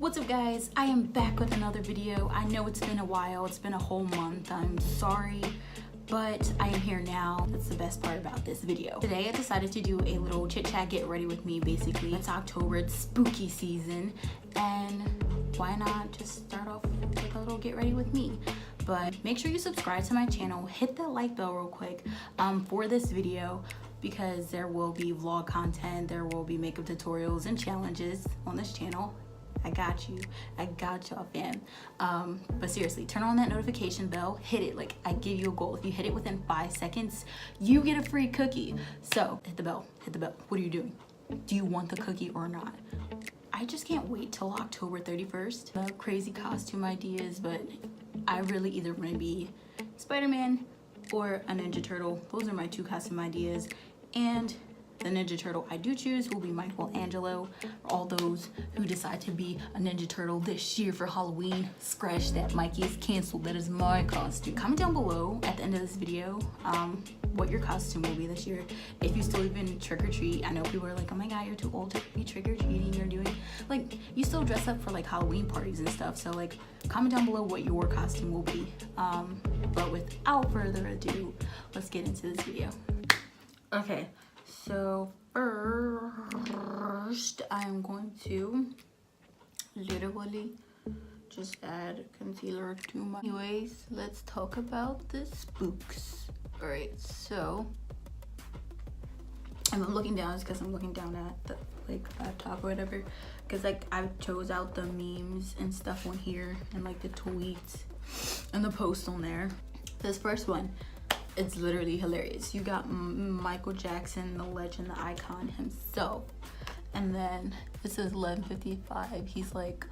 What's up guys, I am back with another video. I know it's been a while, it's been a whole month, I'm sorry, but I am here now. That's the best part about this video. Today I decided to do a little chit chat, get ready with me basically. It's October, it's spooky season, and why not just start off with a little get ready with me. But make sure you subscribe to my channel, hit that like bell real quick for this video, because there will be vlog content, there will be makeup tutorials and challenges on this channel. I got you, y'all fam. But seriously, turn on that notification bell, hit it. Like, I give you a goal. If you hit it within 5 seconds, you get a free cookie. So hit the bell, what are you doing? Do you want the cookie or not? I just can't wait till October 31st. Crazy costume ideas, but I really either want to be Spider-Man or a Ninja Turtle. Those are my two costume ideas. And the Ninja Turtle I do choose will be Michelangelo. For all those who decide to be a Ninja Turtle this year for Halloween, scratch that. Mikey is canceled. That is my costume. Comment down below at the end of this video what your costume will be this year. If you still even trick or treat. I know people are like, oh my god, you're too old to be trick or treating. You're doing, like, you still dress up for like Halloween parties and stuff. So like, comment down below what your costume will be. But without further ado, let's get into this video. Okay. So first, I'm going to literally just add concealer to my... Anyways, let's talk about the spooks. Alright, so I'm looking down, it's because I'm looking down at the laptop or whatever, because like I chose out the memes and stuff on here and like the tweets and the posts on there. This first one, it's literally hilarious. You got Michael Jackson, the legend, the icon himself. And then it says 11:55. He's like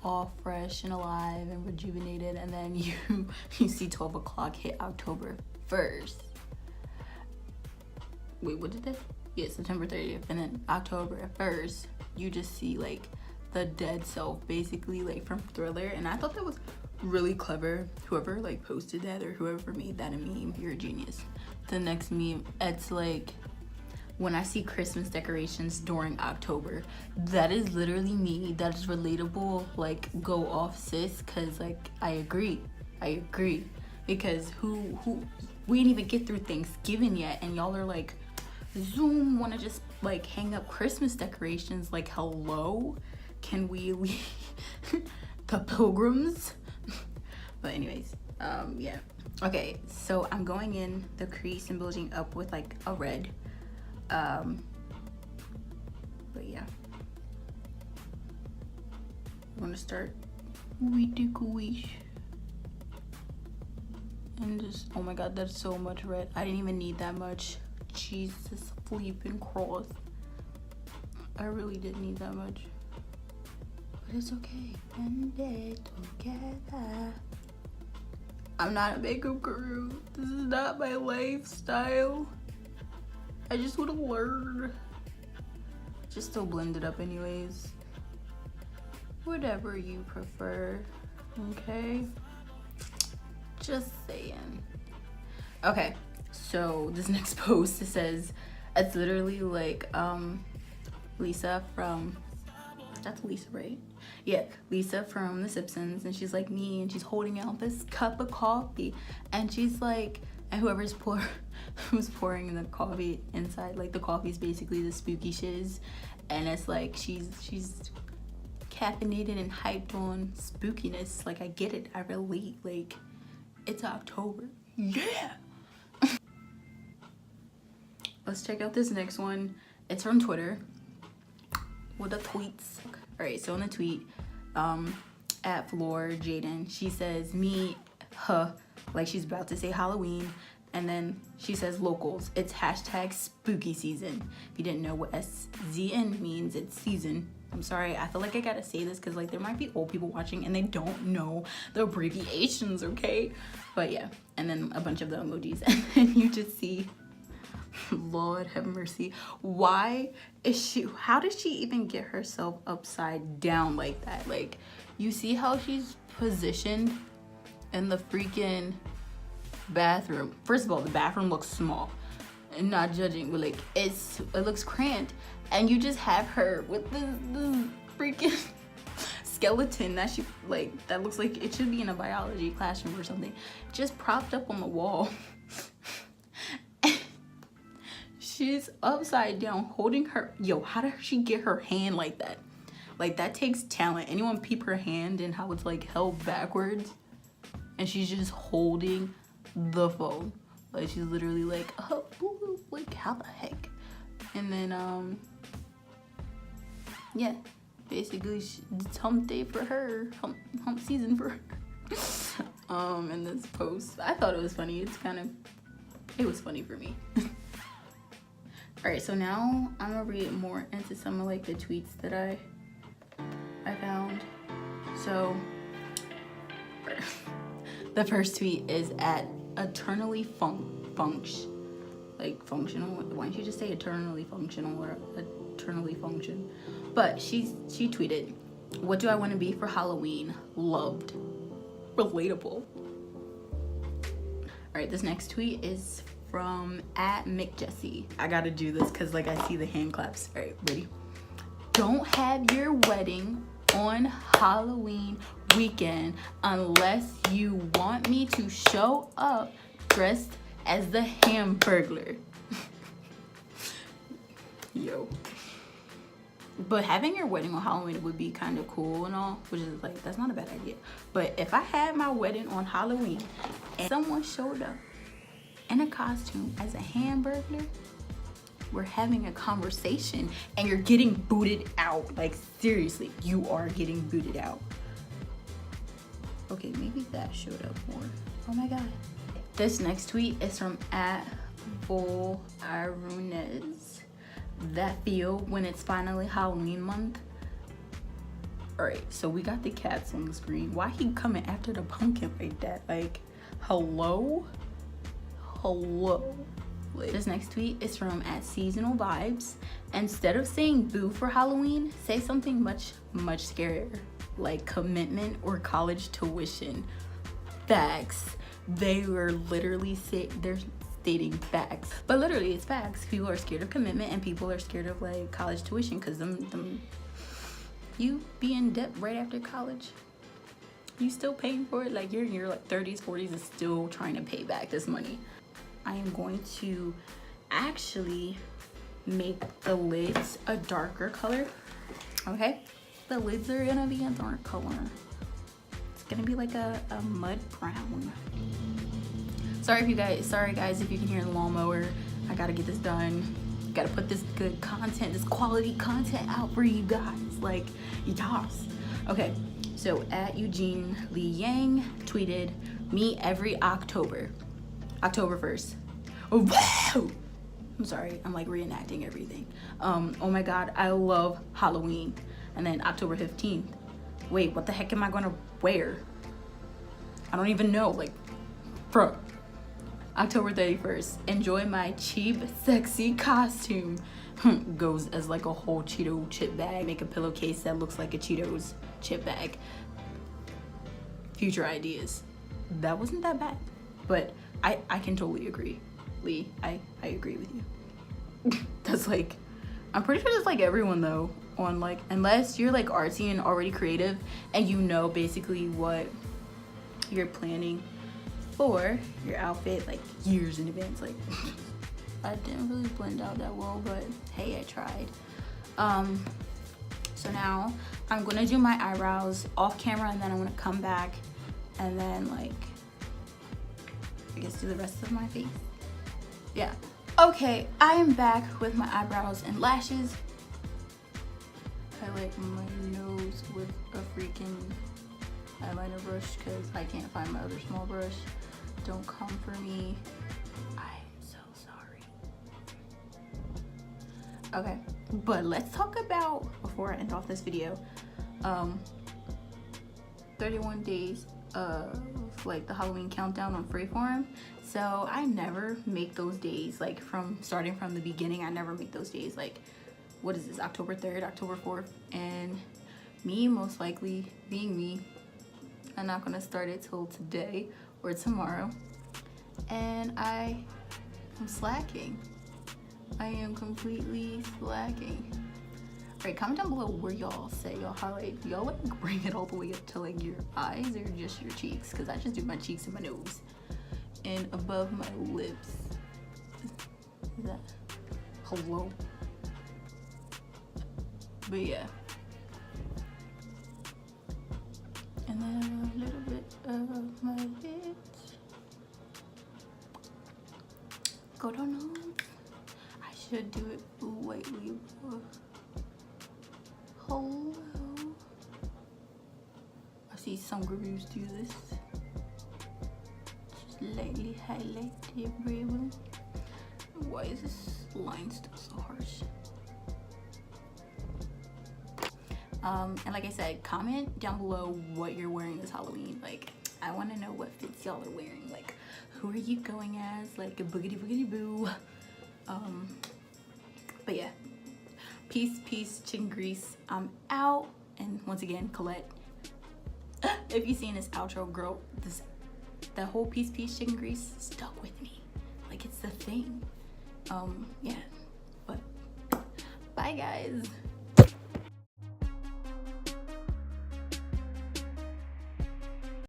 all fresh and alive and rejuvenated. And then you see 12 o'clock hit October 1st. Wait, what did that? Yeah, September 30th. And then October 1st, you just see like the dead self, basically, like from Thriller. And I thought that was really clever. Whoever like posted that or whoever made that a meme, you're a genius. The next meme, it's like, when I see Christmas decorations during October, that is literally me. That is relatable. Like, go off sis, because like I agree, because who we didn't even get through Thanksgiving yet and y'all are like, Zoom want to just like hang up Christmas decorations. Like, hello, can we leave the pilgrims? But anyways, yeah. Okay, so I'm going in the crease and building up with like a red. But yeah. I'm gonna start and just, oh my god, that's so much red. I didn't even need that much. Jesus flipping cross. I really didn't need that much. But it's okay. And it together. I'm not a makeup guru. This is not my lifestyle. I just want to learn. Just still blend it up anyways. Whatever you prefer. Okay? Just saying. Okay, so this next post, it says, it's literally like Lisa from, that's Lisa, right? Yeah, Lisa from The Simpsons, and she's like me, and she's holding out this cup of coffee, and she's like, and whoever's who's pouring the coffee inside, like the coffee is basically the spooky shiz, and it's like she's caffeinated and hyped on spookiness. Like, I get it, I relate. Like, it's October, yeah. Let's check out this next one. It's from Twitter with the tweets. All right, so on the tweet, at Floor Jaden, she says, me, huh, like she's about to say Halloween, and then she says locals. It's hashtag spooky season. If you didn't know what SZN means, it's season. I'm sorry, I feel like I gotta say this because like there might be old people watching and they don't know the abbreviations, okay? But yeah, and then a bunch of the emojis, and then you just see, Lord have mercy. Why is she, how did she even get herself upside down like that? Like, you see how she's positioned in the freaking bathroom. First of all, the bathroom looks small. And not judging, but like, it looks cramped. And you just have her with this freaking skeleton that she that looks like it should be in a biology classroom or something just propped up on the wall. She's upside down holding her. Yo, how did she get her hand like that? Like, that takes talent. Anyone peep her hand and how it's like held backwards? And she's just holding the phone. Like, she's literally like, oh, ooh, like, how the heck? And then, yeah, basically, it's hump day for her. Hump season for her. In this post. I thought it was funny. It was funny for me. Alright, so now I'm gonna read more into some of like the tweets that I found. So the first tweet is at eternally like functional. Why don't you just say eternally functional or eternally function? But she tweeted, what do I want to be for Halloween? Loved. Relatable. Alright, this next tweet is from at McJesse. I gotta do this because like I see the hand claps. All right, ready? Don't have your wedding on Halloween weekend unless you want me to show up dressed as the Hamburglar. Yo. But having your wedding on Halloween would be kind of cool and all, which is like, that's not a bad idea. But if I had my wedding on Halloween and someone showed up in a costume as a Hamburglar, we're having a conversation and you're getting booted out. Like, seriously, you are getting booted out. Okay, maybe that showed up more. Oh my god. This next tweet is from at Volirunez. That feel when it's finally Halloween month. Alright, so we got the cats on the screen. Why he coming after the pumpkin like that? Like, hello? Hello. This next tweet is from at Seasonal Vibes. Instead of saying boo for Halloween, say something much scarier, like commitment or college tuition. Facts. They were literally they're stating facts, but literally it's facts. People are scared of commitment and people are scared of like college tuition because them you be in debt right after college. You still paying for it, like you're in your like 30s, 40s and still trying to pay back this money. I am going to actually make the lids a darker color. Okay, the lids are gonna be a dark color. It's gonna be like a mud brown. Sorry guys if you can hear the lawnmower. I gotta get this done. Gotta put this good content, this quality content out for you guys. Like, yes. Okay, so at Eugene Lee Yang tweeted, me every October 1st. Oh, wow! I'm sorry, I'm like reenacting everything. Oh my god, I love Halloween. And then October 15th. Wait, what the heck am I gonna wear? I don't even know, like, bro. October 31st, enjoy my cheap, sexy costume. Goes as like a whole Cheeto chip bag. Make a pillowcase that looks like a Cheetos chip bag. Future ideas. That wasn't that bad. But I can totally agree. Lee, I agree with you. That's like, I'm pretty sure that's like everyone though. On like, unless you're like artsy and already creative and you know basically what you're planning for your outfit like years in advance. Like, I didn't really blend out that well, but hey, I tried. So now I'm gonna do my eyebrows off camera and then I'm gonna come back and then like, I guess do the rest of my face. Yeah. Okay, I am back with my eyebrows and lashes. Highlight my nose with a freaking eyeliner brush because I can't find my other small brush. Don't come for me. I'm so sorry. Okay, but let's talk about, before I end off this video, 31 days of like the Halloween countdown on Freeform. So I never make those days, like starting from the beginning. I never make those days. Like, what is this, October 3rd, October 4th? And me, most likely being me, I'm not gonna start it till today or tomorrow. And I am slacking. I am completely slacking. Right, comment down below where y'all say y'all highlight. Y'all like bring it all the way up to like your eyes or just your cheeks? Because I just do my cheeks and my nose and above my lips. Is that hello? But yeah. And then a little bit of my lips. Go down on. I should do it lightly. Hello. I see some gurus do this. Just lightly highlight the everyone. Why is this line still so harsh? And like I said, comment down below what you're wearing this Halloween. Like, I want to know what fits y'all are wearing. Like, who are you going as? Like a boogity boogity boo. But yeah, peace, chicken grease. I'm out. And once again, Colette, if you've seen this outro, girl, the whole peace, chicken grease stuck with me. Like, it's the thing. Yeah, but bye guys.